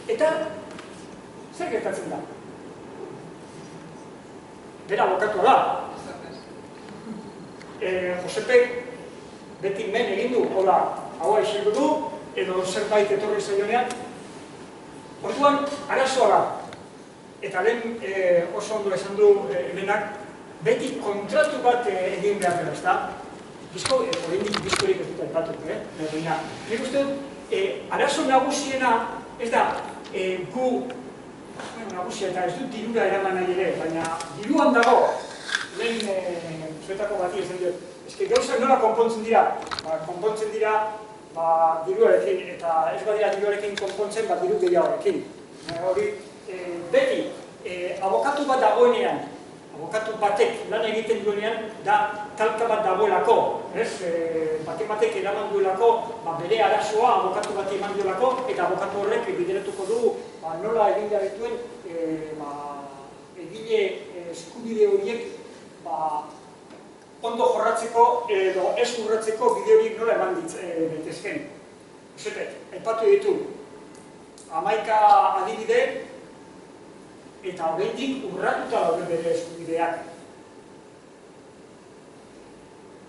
Eta, zer gertatzen da? Bera abokatua da. Josepek beti men egin du, hola, haua isildu du, edo zerbait etorri zaionean. Orduan, arazoa da. Eta lehen oso ondo esan du Helenak, beti kontratu bat egin behar dela, ezta? Oraindik diskorik ez dut aipatu, baina nik uste dut, arazo nagusiena, ez da, gu, nagusia eta ez dut dirura eraman nahi ere, baina diruan dago, lehen zuetako bati esan dut, eske gauzak nola konpontzen dira? Konpontzen dira diruarekin, eta ez badira diruarekin konpontzen, diru gehiagorekin. Hori, beti, abokatu bat dagoenean, abokatu batek lan egiten duenean, da talka bat dagoelako, batek eraman duelako, bere arazoa abokatu bat eman duelako, eta abokatu horrek bideratuko du nola egin behar dituen egile eskubide horiek ondo jorratzeko edo ez urratzeko bide horiek nola eman daitezken. Aipatu ditu 11 adibide eta oraindik urratuta daude bere eskubideak.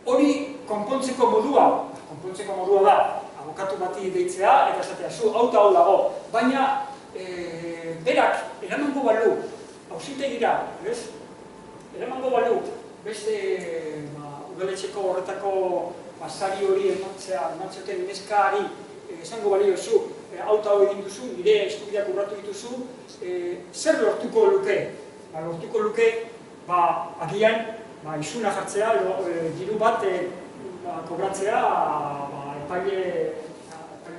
Hori konpontzeko modua da, abokatu bati deitzea eta esatea zu hau eta hau dago, baina berak eramango balu, auzitegira, eramango balu, beste udaletxeko horretako sari hori emantzioten neskari esango balio zu, hau eta hau egin duzu, nire eskubideak urratu dituzu, zer lortuko luke? Lortuko luke, agian, isuna jartzea, diru bat kobratzea, epaile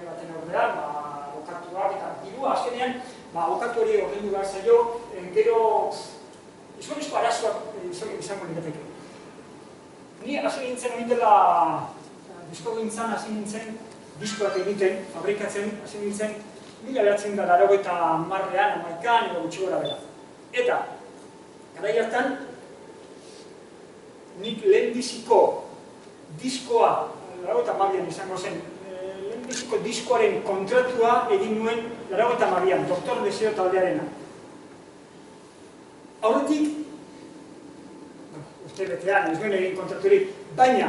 baten ordean, abokatuak eta dirua, azkenean, abokatu hori ordendu behar zaio, gero, izonezko arazoak izango lirateke. Ni hasi nintzen hori dela, diskogintzan hasi nintzen, diskoak egiten, fabrikatzen, hasi nintzen, 1980an, 11an, edo gutxi gora bera. Eta, garai hartan, nik lehenbiziko diskoa, 82an izango zen, lehenbiziko diskoaren kontratua egin nuen 82an, Doktor Deseo taldearena. Aurretik, uste betean, ez duen egin kontraturik, baina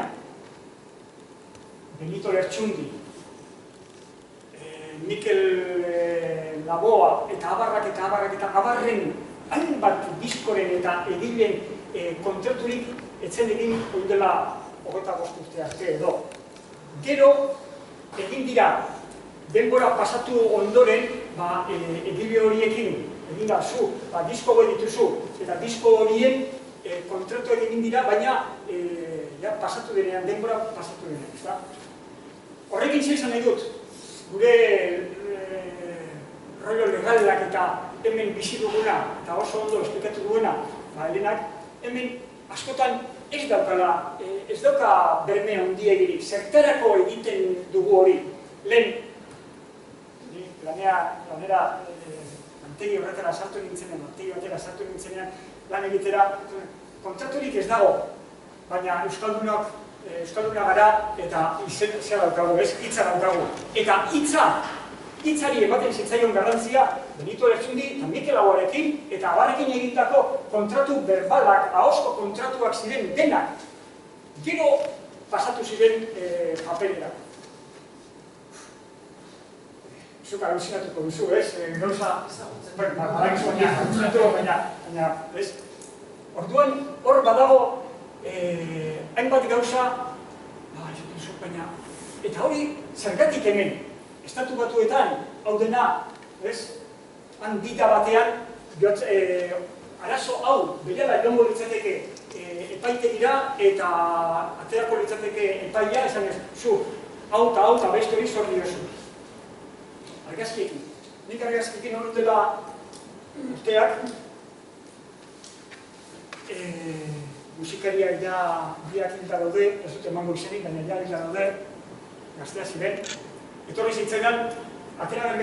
Benito Lertxundi, Mikel Laboa eta abarren hainbat diskoren eta egileen kontraturik etzen egin dela 25 urte arte edo. Gero, egin dira, denbora pasatu ondoren, egile horiekin, egin da, zu, disko goi dituzu, eta disko horien kontratuak egin dira, baina pasatu denean, denbora pasatu denean. Horrekin izan nahi dut, gure rollo legalak eta hemen bizi duguna, eta oso ondo esplikatu duena, Helenak, hemen askotan ez dauka berme handiegirik, zertarako egiten dugu hori. Lehen, lanera mantegi horretara sartu nintzenean, lan egitera, kontraturik ez dago, baina Euskalduna gara eta izena daukagu, hitza daukagu. Eta hitzari ematen zitzaion garrantzia Benito Lertxundi eta Mikel Laboarekin eta abarekin egindako kontratu berbalak, ahozko kontratuak ziren denak. Gero pasatu ziren paperera. Zuk aluzinatuko duzu, gauza... baina, orduan hor badago hainbat gauza, eta hori zergatik hemen, Estatu Batuetan, hau dena, han dita batean, arazo hau, berehala egongo litzateke epaitegira eta aterako litzateke epaia, esan ez, zu, hau eta beste hori zor diozu. Argazkiekin. Nik argazkiekin hori dela urteak, musikariak ja biak hilda daude, ez dut emango izenik, baina ja hilda daude, gaztea ziren. Etorri zitzaidan, atera behar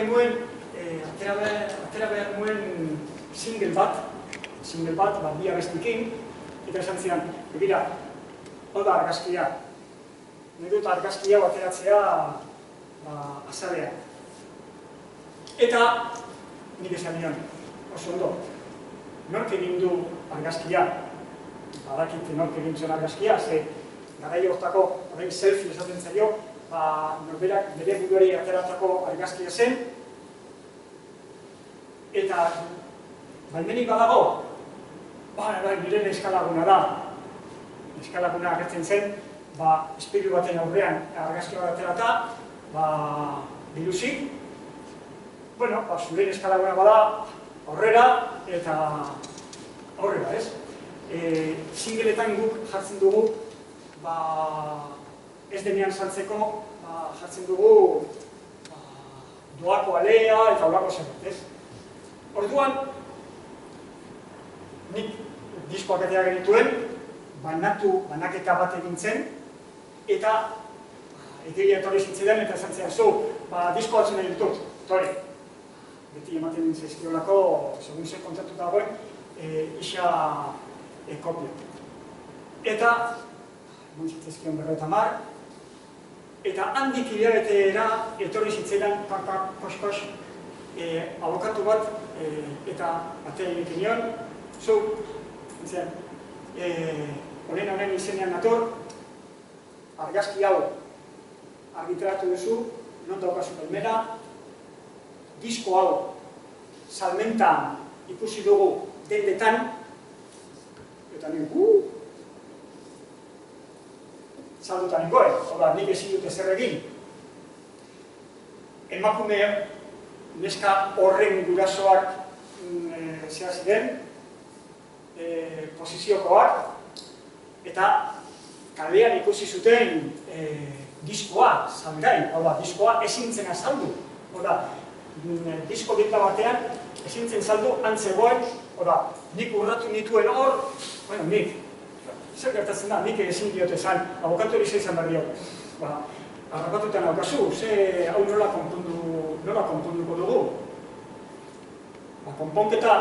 nuen single bat, bi abestikin, eta esan zidan, begira, hau da argazkia. Nahi dut argazkia ateratzea azalean. Eta nik esan nion, oso ondo, nork egin du argazkia, badakit nork egin zuen argazkia, ze garai hortako, horrein selfie esaten zaio, norberak bere buruari ateratako argazkia zen, eta baimenik badago, nire neskalaguna da, neskalaguna agertzen zen, espilu baten aurrean argazki bat aterata, biluzik, zure neskalaguna bada, aurrera eta aurrera, ez? Singeletan guk jartzen dugu, ez denean saltzeko, jartzen dugu doako alea eta horako zerbait, ez? Orduan, nik diskoak atera genituen, banaketa bat egin zen, eta egiria etorri zitzaidan eta esan zen, disko batzen nahi ditut, etorri. Beti ematen zaizkiolako, segun ze kontatu dagoen, isa kopio. Eta, zitzaizkion 50, eta handik hilabetera etorri zitzaidan, kos, abokatu bat, eta batea egiten nion, honen izenean nator, argazki hau argitaratu duzu, non daukazu baimena, disko hau salmentan ikusi dugu dendetan, eta saldutan ingoen, nik ezin dute zer egin. Emakume neska horren gurasoak zehar ziren, posiziokoak, eta kalean ikusi zuten diskoa salgai, diskoa ezin zen azaldu. Disko gita batean ezin zen saldu antzegoen, nik urratu nituen hor, nik, zer gertatzen da, nik ezin diote zan, abokatu hori zeizan berri hor. Arrapatutan haukazu, hau nola konponduko dugu. Konponketa,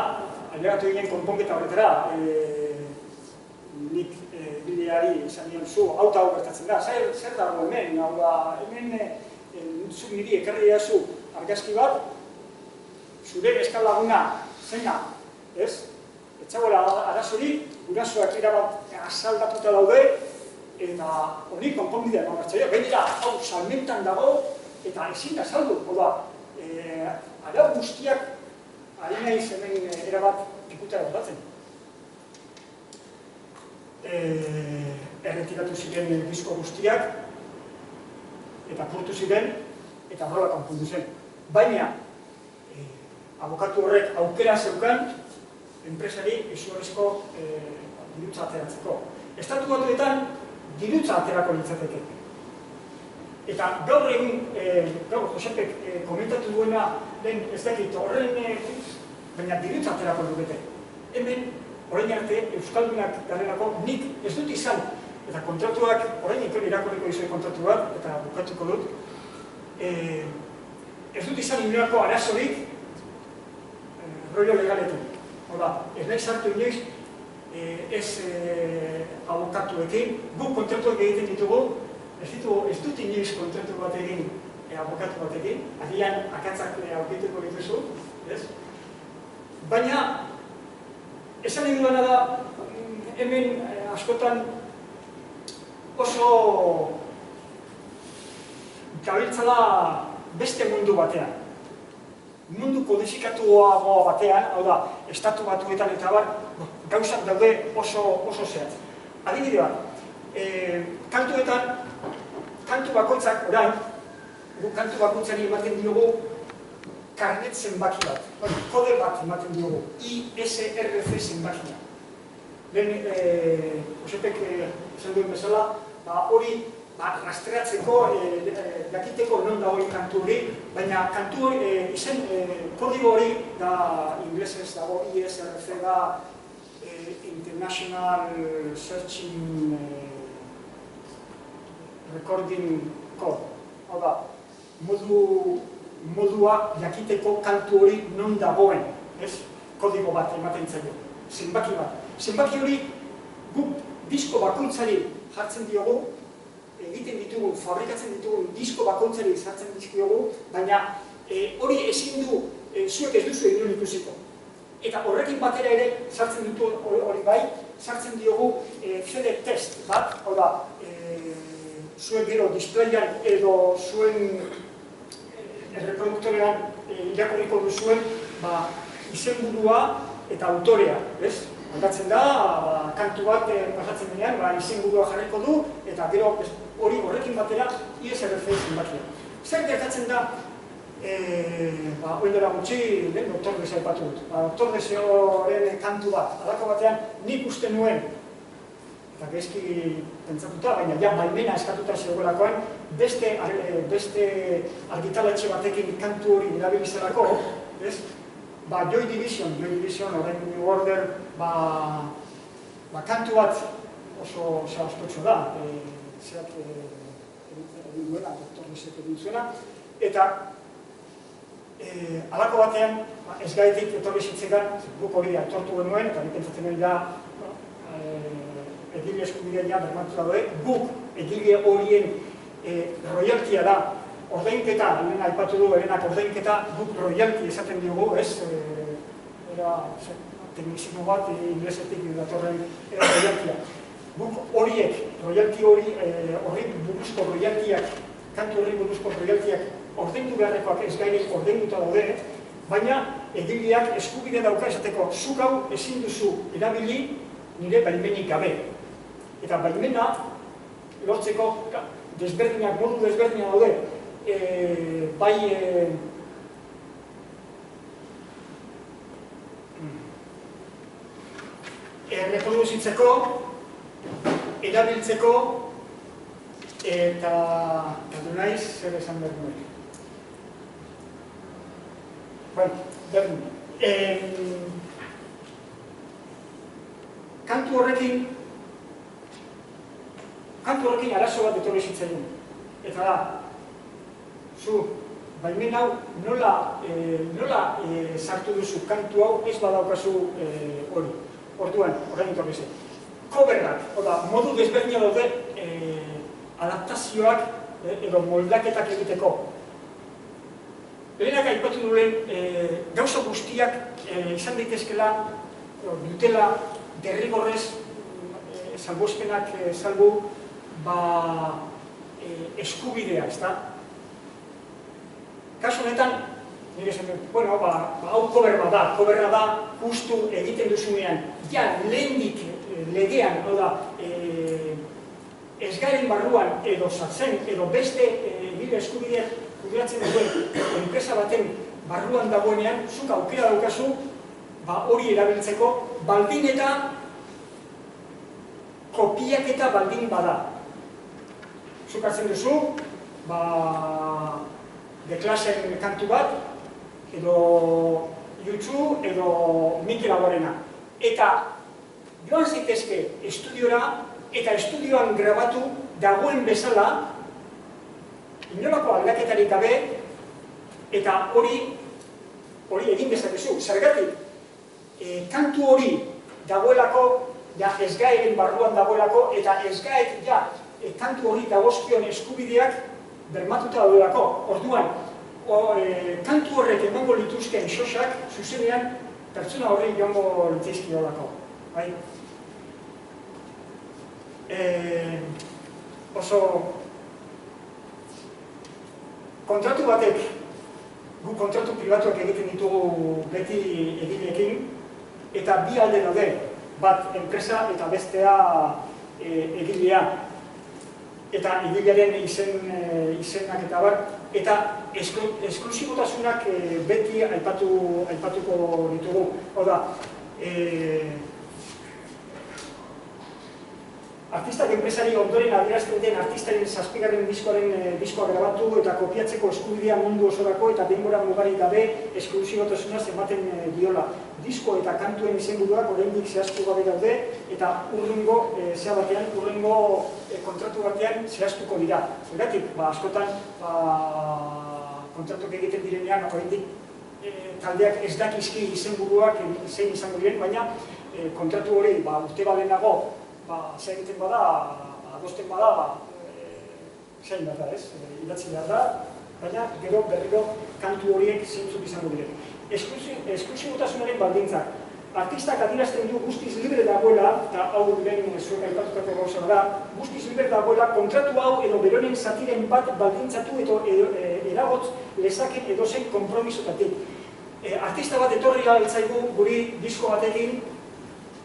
ailegatu ginen konponketa horretara, nik bideari izan nion zu, hau gertatzen da, zer dago hemen, hemen zuk niri ekarri dazu argazki bat, zure eskalaguna zena, ez? Etxagoela arazorik, gurasoak erabat asaldatuta daude, eta honi konponbidea eman bertzaio. Gainera, hau salmentan dago, eta ezin da saldu. Arau guztiak, ari nahiz hemen erabat ikutara botatzen. Erretiratu ziren disko guztiak, eta purtu ziren, eta horrela konpondu zen. Baina, abokatu horrek aukera zeukan, enpresari izugarrizko dirutza ateratzeko. Estatu batuetan, dirutza aterako litzateke. Eta gaur egun, Josepek komentatu duena, ez dakit horren, baina dirutza aterako dukete. Hemen, orain arte, Euskaldunak garelako nik ez dut izan, eta kontratuak, orain ikon irakurriko izoi kontratu bat, eta bukatuko dut, ez dut izan inolako arazorik rollo legaletan. Ez nahi sartu inoiz, ez abokatuekin, guk kontratuak egiten ditugu, ez dut inoiz kontratu bat egin abokatu batekin, agian akatzak aurkituko dituzu, baina, esan egin duena da, hemen askotan oso gabiltzala beste mundu batean. Mundu kodifikatuagoa batean, hau da, estatu batuetan eta bar, gauzak daude oso zehatz. Adibide bat, kantuetan, kantu bakoitzak orain, kantu bakoitzari ematen diogu karnet zenbaki bat, kode bat ematen diogu, ISRC zenbakia. Lehen, Josepek esan duen bezala, hori rastreatzeko, jakiteko non dagoen kantu hori, baina kantu hori, izen, kodigo hori da, inglesez dago, ISRC da, International Searching Recording Code. Hau da, modua jakiteko kantu hori non dagoen, kodigo bat ematen zaio, zenbaki bat. Zenbaki hori guk disko bakoitzari jartzen diogu, egiten ditugun, fabrikatzen ditugun disko bakoitzari sartzen dizkiogu, baina hori ezin du zuek ez duzu inon ikusiko. Eta horrekin batera ere, sartzen ditu hori bai, sartzen diogu CD test bat, hau da, zuen gero displayan edo zuen reproduktorean irakurriko duzuen izenburua eta autorea, ez? Aldatzen da, kantu bat pasatzen denean, izenburua jarriko du, eta gero hori horrekin batera ISRC zenbakia. Zer gertatzen da, oindela gutxi, Dr. Deseo aipatu dut. Dr. Deseoren kantu bat, alako batean nik uste nuen, eta gezki pentsatuta, baina ja baimena eskatuta zegoelakoan, beste argitaletxe batekin kantu hori erabilizelako, ez? Joy Division, horrein New Order, kantu bat oso ospetsu da, zeak egin duela, Dr. Deseo egin zuela, eta alako batean, ez gaitik etorri zitzekan, guk hori aitortu genuen, eta nik pentsatzen nuen da, egile eskubidea ja bermatu daude, guk egile horien royaltia da, ordeinketa, hemen aipatu du erenak ordeinketa, guk royalti esaten diogu, ez? Era teknizismo bat, inglesetik datorren royaltia. Guk horiek, royalti horri buruzko royaltiak, kantu horri buruzko royaltiak ordeindu beharrekoak ez gaire ordeinduta daude, baina egileak eskubide dauka esateko, zuk hau ezin duzu erabili nire baimenik gabe. Eta baimena lortzeko desberdinak, modu desberdinak daude, bai reproduzitzeko, erabiltzeko, eta du naiz zer esan behar nuen. Bueno, kantu horrekin arazo bat etorri zitzaigun. Eta da, zu, baimen hau nola sartu duzu kantu hau ez badaukazu hori. Orduan, horrein etorri zen. Coverrak, modu desberdina daude adaptazioak edo moldaketak egiteko. Lehenak aipatu duen gauza guztiak izan daitezkela dutela derrigorrez salbuespenak salbu eskubidea, ezta? Kasu honetan, nire esan dut, bueno, hau coverra da, justu egiten duzunean, ja, lehendik legean, ez garen barruan edo sartzen, edo beste bide eskubideak kudeatzen duen enpresa baten barruan dagoenean, zuk aukera daukazu, hori erabiltzeko, baldin eta kopiaketa baldin bada. Zuk hartzen duzu, The Classen kantu bat, edo YouTube, edo Mikel Aguarena. Eta joan zaitezke estudiora, eta estudioan grabatu dagoen bezala, inolako aldaketarik gabe, eta hori egin dezakezu. Zergatik, kantu hori dagoelako, ezgaeren barruan dagoelako, eta ezgaek kantu hori dagozkion eskubideak bermatuta daudelako. Orduan, kantu horrek emango lituzken xosak, zuzenean, pertsona horri joango litzaizkio lako. Oso kontratu batek, gu kontratu pribatuak egiten ditugu beti egileekin, eta bi alde daude, bat enpresa eta bestea egilea. Eta egilearen izenak eta bar, eta esklusibotasunak beti aipatuko ditugu. Hau da, artistak enpresari ondoren adierazten den artistaren zazpigarren diskoa grabatu eta kopiatzeko eskubidea mundu osorako eta denbora mugarik gabe esklusibotasuna ematen diola. Disko eta kantuen izenburuak oraindik zehaztu gabe daude eta urrengo kontratu batean zehaztuko dira. Zergatik, askotan kontratuak egiten direnean oraindik taldeak ez dakizki izenburuak zein izango diren, baina kontratu hori urte balenago zer egiten bada, adosten bada, zein bat da, ez? Idatzi behar da, baina gero berriro kantu horiek zeintzuk izango diren. esklusibotasunaren baldintzak. Artistak adierazten du guztiz libre dagoela, eta hau lehen zuek aipatutako gauza da, guztiz libre dagoela kontratu hau edo beronen zatiren bat baldintzatu edo eragotz lezaken edozein konpromisotatik. Artista bat etorri altzaigu guri disko batekin,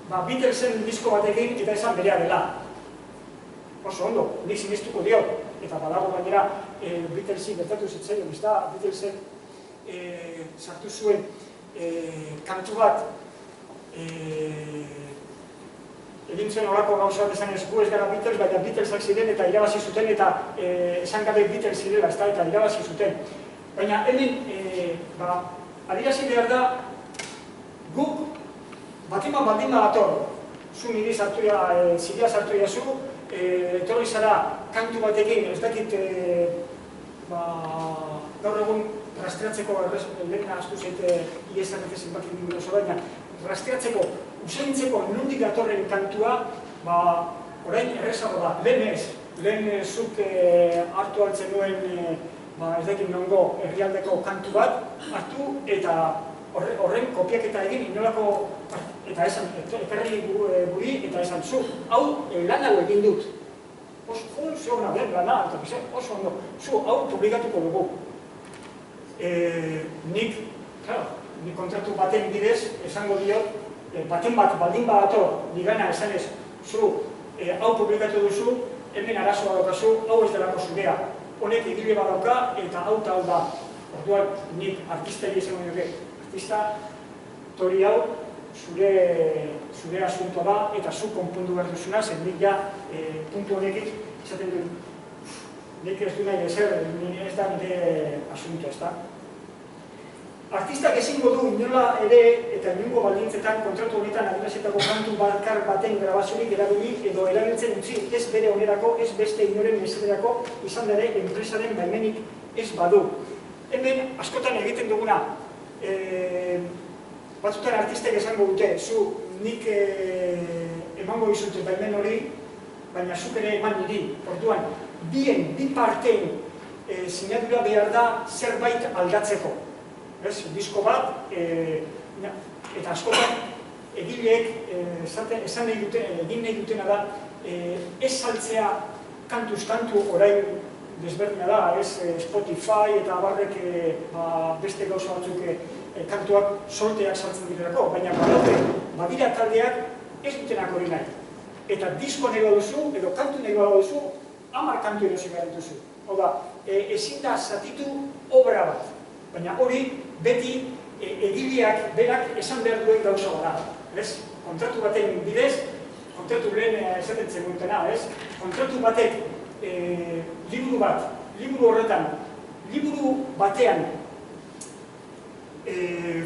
Beatlesen disko batekin eta esan berea dela. Oso ondo, nik sinestuko diot, eta badago gainera Beatlesi gertatu zitzaion, ez da, Beatlesen sartu zuen kantu bat egin zuen horako gauza bat esan ez gu ez gara Beatles, baina Beatlesak ziren eta irabazi zuten eta esan gabe Beatles zirela, ez da, eta irabazi zuten. Baina hemen, adirazi behar da, guk batima baldima dator, zu niri ziria sartu jazu, etorri zara kantu batekin, ez dakit gaur egun rastreatzeko, lehen ahaztu zeite ISRF zenbaki liburu oso baina, rastreatzeko, usaintzeko nondik datorren kantua, orain errezago da, lehen zuk hartu altzen nuen, ez dakit nongo herrialdeko kantu bat, hartu eta horren kopiaketa egin, inolako, eta esan, ekarri guri, eta esan zu, hau lan hau egin dut. Oso hona den lana, eta oso ondo, zu hau publikatuko dugu. Nik kontratu baten bidez, esango diot, baten bat baldin badator, nigana esan ez, zu hau publikatu duzu, hemen arazoa daukazu, hau ez delako zurea. Honek egile badauka eta hau eta hau da. Orduan, nik artistari esango duke, artista, tori hau, zure asuntoa da, eta zu konpundu behar duzuna, zen nik ja puntu honekin, esaten dut, nik ez du nahi ezer, ez da nire asuntoa, ez da. Artistak ezingo du inola ere eta inongo baldintzetan kontratu honetan adierazitako kantu bakar baten grabaziorik erabili edo erabiltzen utzi ez bere onerako, ez beste inoren mesederako, izan ere enpresaren baimenik ez badu. Hemen askotan egiten duguna, batzutan artistek esango dute, zu nik emango izute baimen hori, baina zuk ere eman niri. Orduan, bi parteen sinadura behar da zerbait aldatzeko. Disko bat, eta askotan egileek egin nahi dutena da ez saltzea kantuz kantu orain desberdina da, ez Spotify eta abarrek beste gauza batzuk kantuak solteak saltzen direlako, baina badira taldeak ez dutenak hori nahi. Eta disko nahi baduzu, edo kantu nahi baduzu, 10 kantu erosi behar dituzu. Hau da, ezin da zatitu obra bat. Baina hori beti egileak berak esan behar duen gauza bada. Kontratu baten bidez, kontratu lehen esaten zenutena, kontratu batek liburu bat, liburu horretan, liburu batean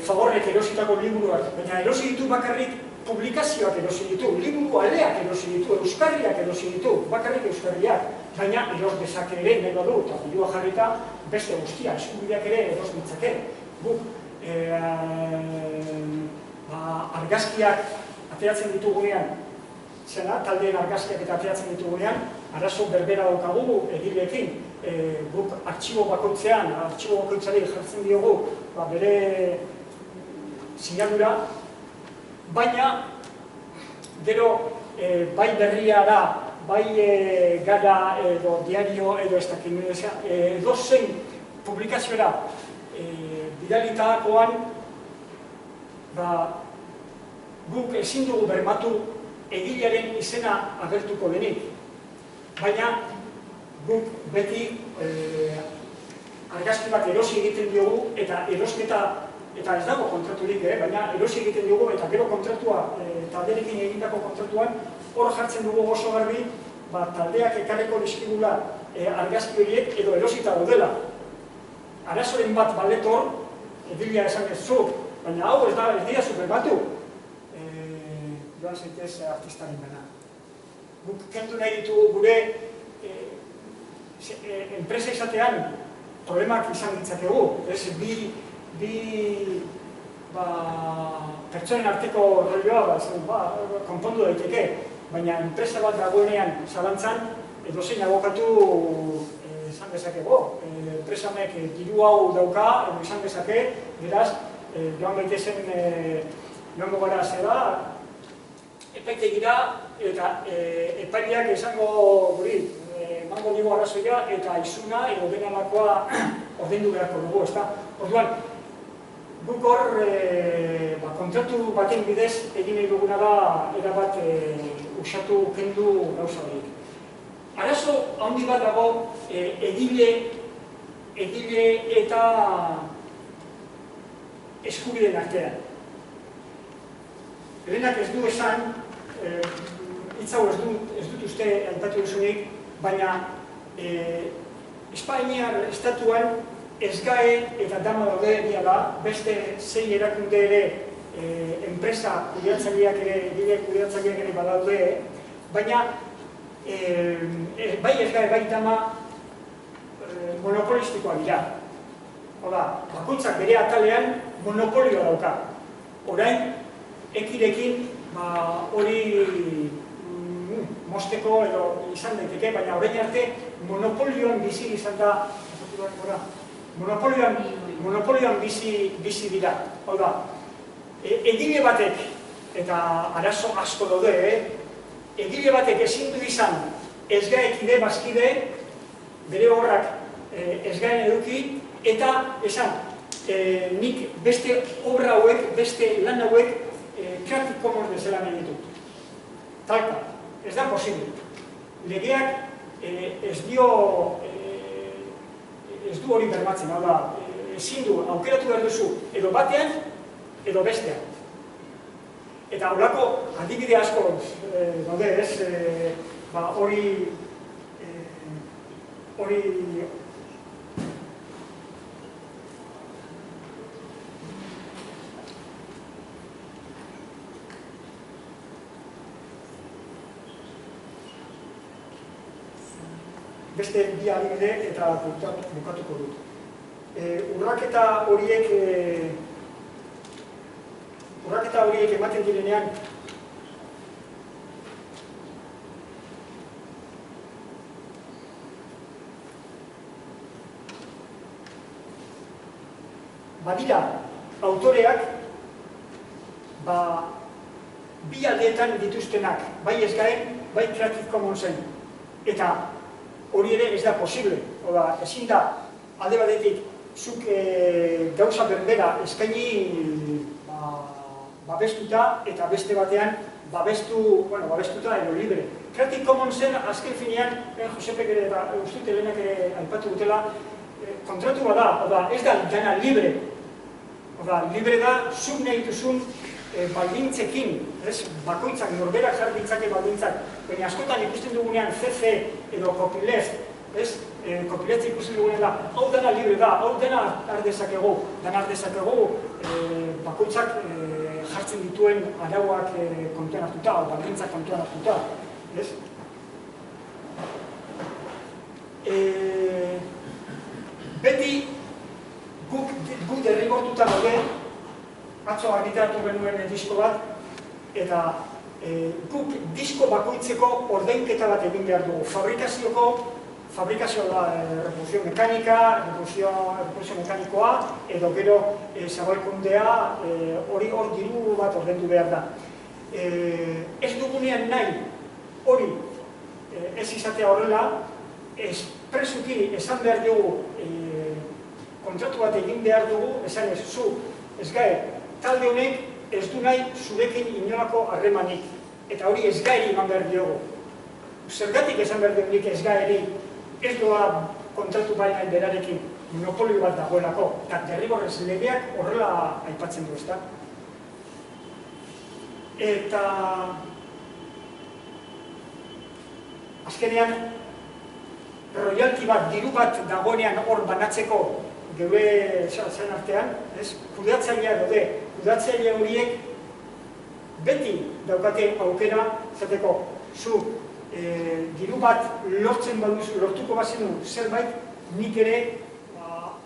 favorrek erositako liburuak, baina erosi ditu bakarrik publikazioak erosi ditu, liburu aleak erosi ditu, euskarriak erosi ditu, bakarrik euskarriak, baina eros dezake ere nahi badu, eta dirua jarrita beste guztia, eskubideak ere eros ditzake. Guk argazkiak ateratzen ditugunean, zena, taldeen argazkiak eta ateratzen ditugunean, arazo berbera daukagu egileekin. Guk artxibo bakoitzean, artxibo bakoitzari jartzen diogu bere sinadura, baina gero bai berria da, bai gara edo diario edo ez dakin edo zein publikazioa bidalitakoan guk ezin dugu bermatu egilearen izena agertuko denik, baina guk beti argazki bat erosi egiten diogu eta erosketa eta ez dago kontraturik, baina erosi egiten dugu eta gero kontratua, talderekin egindako kontratuan hor jartzen dugu oso garbi taldeak ekarreko dizkigula argazki horiek edo erosita daudela. Arazoren bat baletor, egilea esan ez zu, baina hau ez dira super batu. Joan zaitez artistaren gana. Guk kendu nahi ditugu gure enpresa izatean problemak izan ditzakegu. Bi pertsonen arteko rolloa konpondu daiteke, baina enpresa bat dagoenean zalantzan edozein abokatu izan dezakego. Enpresa honek diru hau dauka, izan dezake, beraz, joan gaitezen joango gara zera, epaitegira, eta epaileak esango guri, emango digu arrazoia eta izuna edo denalakoa ordaindu beharko dugu, ezta? Orduan, guk hor kontratu baten bidez egin nahi duguna da erabat usatu kendu gauza horiek. Arazo handi bat dago egile eta eskubideen artean. Lehenak ez du esan, hitz hau ez dut uste aipatu duzunik, baina Espainiar estatuan SGAE eta DAMA daude egia da, beste 6 erakunde ere enpresa kudeatzaileak ere badaude, baina bai SGAE bai DAMA monopolistikoa dira. Oda, bakoitzak bere atalean monopolioa dauka. Orain, ekirekin hori mosteko edo izan daiteke, baina orain arte monopolioan bizi izan da, monopolioan bizi dira. Hau da, egile batek, eta arazo asko daude, egile batek ezin du izan SGAE-kide, bazkide, bere horrak SGAE-en eduki, eta esan, nik beste obra hauek, beste lan hauek Creative Commons bezala nahi ditut. Talka, ez da posible. Legeak ez du hori bermatzen, hau da, ezin du, aukeratu behar duzu, edo batean, edo bestean. Eta horako adibide asko daude, ez, hori beste bi adibide eta bukatuko dut. Urraketa horiek ematen direnean badira autoreak bi aldeetan dituztenak, bai SGAE, bai Creative Commonsen. Eta hori ere ez da posible. Oda, ezin da, alde batetik, zuk gauza berbera eskaini babestuta, eta beste batean babestuta edo libre. Creative Commonsen azken finean, Josepek ere eta ustut Elenak ere aipatu dutela, kontratu bada, oda, ez da dana libre. Oda, libre da, zuk nahi duzun baldintzekin, bakoitzak norberak jar ditzake baldintzak, baina askotan ikusten dugunean CC edo copyleft, copyleft ikusten dugunean da, hau dena libre da, hau dena ardezakegu, bakoitzak jartzen dituen arauak kontuan hartuta, baldintzak kontuan hartuta. Beti guk derrigortuta daude, atzo argitaratu genuen disko bat, eta guk disko bakoitzeko ordainketa bat egin behar dugu. Fabrikazio da reprodukzio mekanika, reprodukzio mekanikoa, edo gero zabalkundea, hori hor diru bat ordaindu behar da. Ez dugunean nahi hori ez izatea horrela, espresuki esan behar dugu, kontratu bat egin behar dugu, esan ez zu, SGAE, talde honek ez du nahi zurekin inolako harremanik. Eta hori SGAE-ri eman behar diogu. Zergatik esan behar dugunik SGAE-ri ez doa kontratu bai nahi berarekin monopolio bat dagoelako. Eta derrigorrez legeak horrela aipatzen du, ezta? Eta azkenean royalty bat, diru bat dagoenean hor banatzeko geure zen artean, kudeatzailea daude. Kudeatzaile horiek beti daukate aukera, zateko, zu diru bat lortuko bazenu zerbait, nik ere,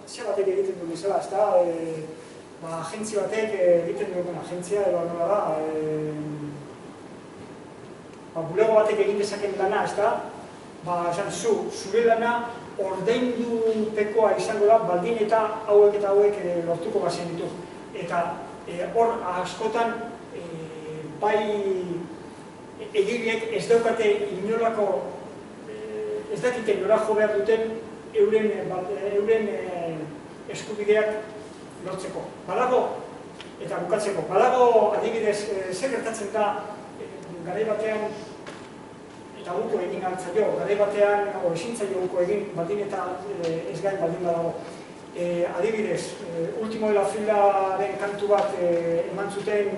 zer batek egiten duen bezala, ez da, agentzia batek egiten duen agentzia, edo nola da, bulego batek egin dezaken dana, ez da, zure lana ordaindu pekoa izango da, baldin eta hauek lortuko bazen ditu. eta hor askotan bai egileek ez daukate inolako, ez dakite nora jo behar duten euren eskubideak lortzeko. Badago, eta bukatzeko, badago adibidez zer gertatzen da garai batean, eta guko egin altzaio, garai batean ezin zaio guko egin baldin eta ez gain baldin badago. Adibidez, Último de la Filaren kantu bat eman zuten,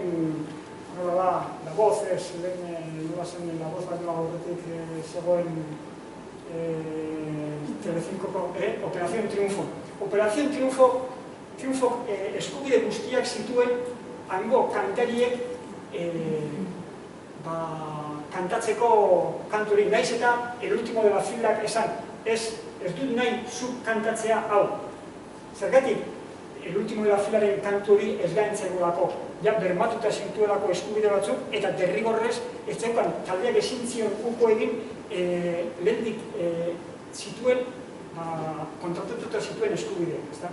nola da, La Voz, nola zen La Voz baino aurretik zegoen Telecinco, Operación Triunfo. Operación Triunfo eskubide guztiak zituen hango kantariek kantatzeko kanturi. Naiz eta El Último de la Filak esan, ez dut nahi zuk kantatzea hau. Zergatik, El Último de la Filaren kanturi ez gaintzaigolako, ja bermatuta zintuelako eskubide batzuk, eta derrigorrez ez zeukan taldeak ezin zion uko egin lehendik zituen, kontratatuta zituen eskubideak, ezta?